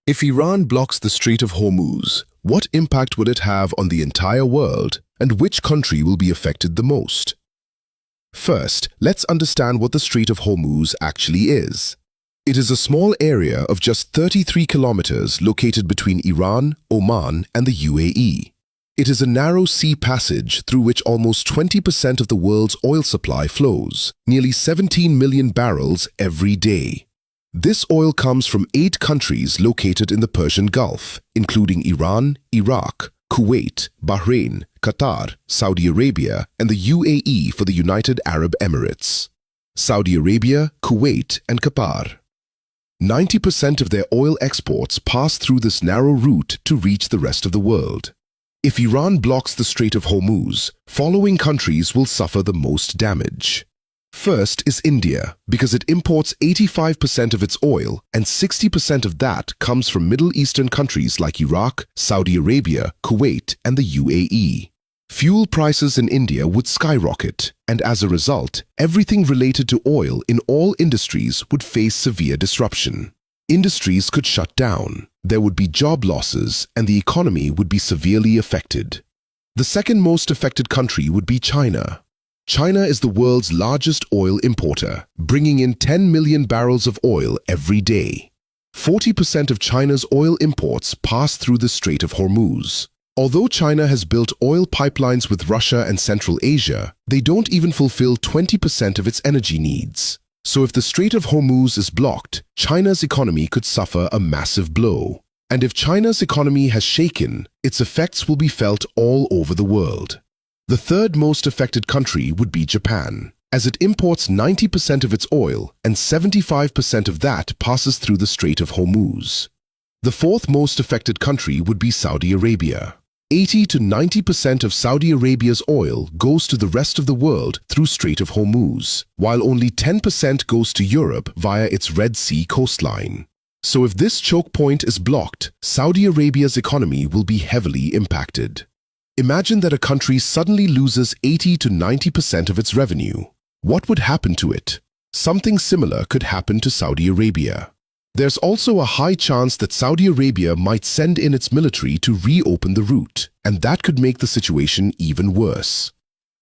If Iran blocks the Strait of Hormuz, what impact will it have on the entire world, and which country will be affected the most? First, let's understand what the Strait of Hormuz actually is. It is a small area of just 33 kilometers located between Iran, Oman, and the UAE. It is a narrow sea passage through which almost 20% of the world's oil supply flows, nearly 17 million barrels every day. This oil comes from 8 countries located in the Persian Gulf, including Iran, Iraq, Kuwait, Bahrain, Qatar, Saudi Arabia, and the UAE for the United Arab Emirates. Saudi Arabia, Kuwait, and Qatar. 90% of their oil exports pass through this narrow route to reach the rest of the world. If Iran blocks the Strait of Hormuz, following countries will suffer the most damage. First is India, because it imports 85% of its oil, and 60% of that comes from Middle Eastern countries like Iraq, Saudi Arabia, Kuwait, and the UAE. Fuel prices in India would skyrocket, and as a result, everything related to oil in all industries would face severe disruption. Industries could shut down, there would be job losses, and the economy would be severely affected. The second most affected country would be China. China is the world's largest oil importer, bringing in 10 million barrels of oil every day. 40% of China's oil imports pass through the Strait of Hormuz. Although China has built oil pipelines with Russia and Central Asia, they don't even fulfill 20% of its energy needs. So if the Strait of Hormuz is blocked, China's economy could suffer a massive blow. And if China's economy has shaken, its effects will be felt all over the world. The third most affected country would be Japan, as it imports 90% of its oil and 75% of that passes through the Strait of Hormuz. The fourth most affected country would be Saudi Arabia. 80 to 90% of Saudi Arabia's oil goes to the rest of the world through Strait of Hormuz, while only 10% goes to Europe via its Red Sea coastline. So if this choke point is blocked, Saudi Arabia's economy will be heavily impacted. Imagine that a country suddenly loses 80 to 90% of its revenue. What would happen to it? Something similar could happen to Saudi Arabia. There's also a high chance that Saudi Arabia might send in its military to reopen the route, and that could make the situation even worse.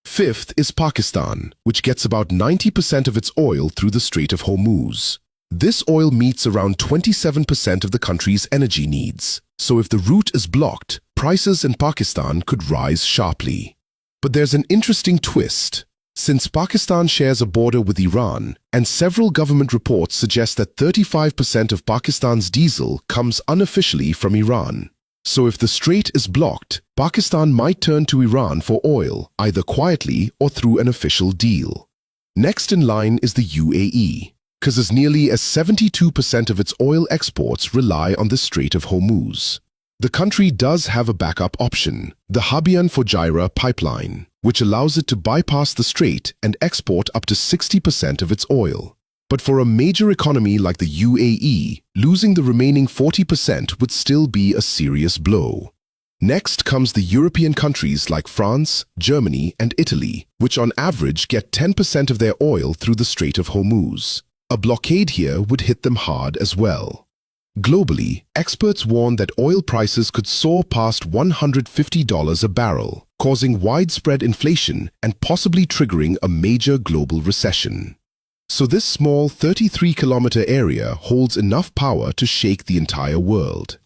Fifth is Pakistan, which gets about 90% of its oil through the Strait of Hormuz. This oil meets around 27% of the country's energy needs, so if the route is blocked, prices in Pakistan could rise sharply. But there's an interesting twist. Since Pakistan shares a border with Iran, and several government reports suggest that 35% of Pakistan's diesel comes unofficially from Iran. So if the strait is blocked, Pakistan might turn to Iran for oil, either quietly or through an official deal. Next in line is the UAE, because as nearly as 72% of its oil exports rely on the Strait of Hormuz. The country does have a backup option, the Habyan-Fujairah pipeline, which allows it to bypass the strait and export up to 60% of its oil. But for a major economy like the UAE, losing the remaining 40% would still be a serious blow. Next comes the European countries like France, Germany, and Italy, which on average get 10% of their oil through the Strait of Hormuz. A blockade here would hit them hard as well. Globally, experts warn that oil prices could soar past $150 a barrel, causing widespread inflation and possibly triggering a major global recession. So this small 33-kilometer area holds enough power to shake the entire world.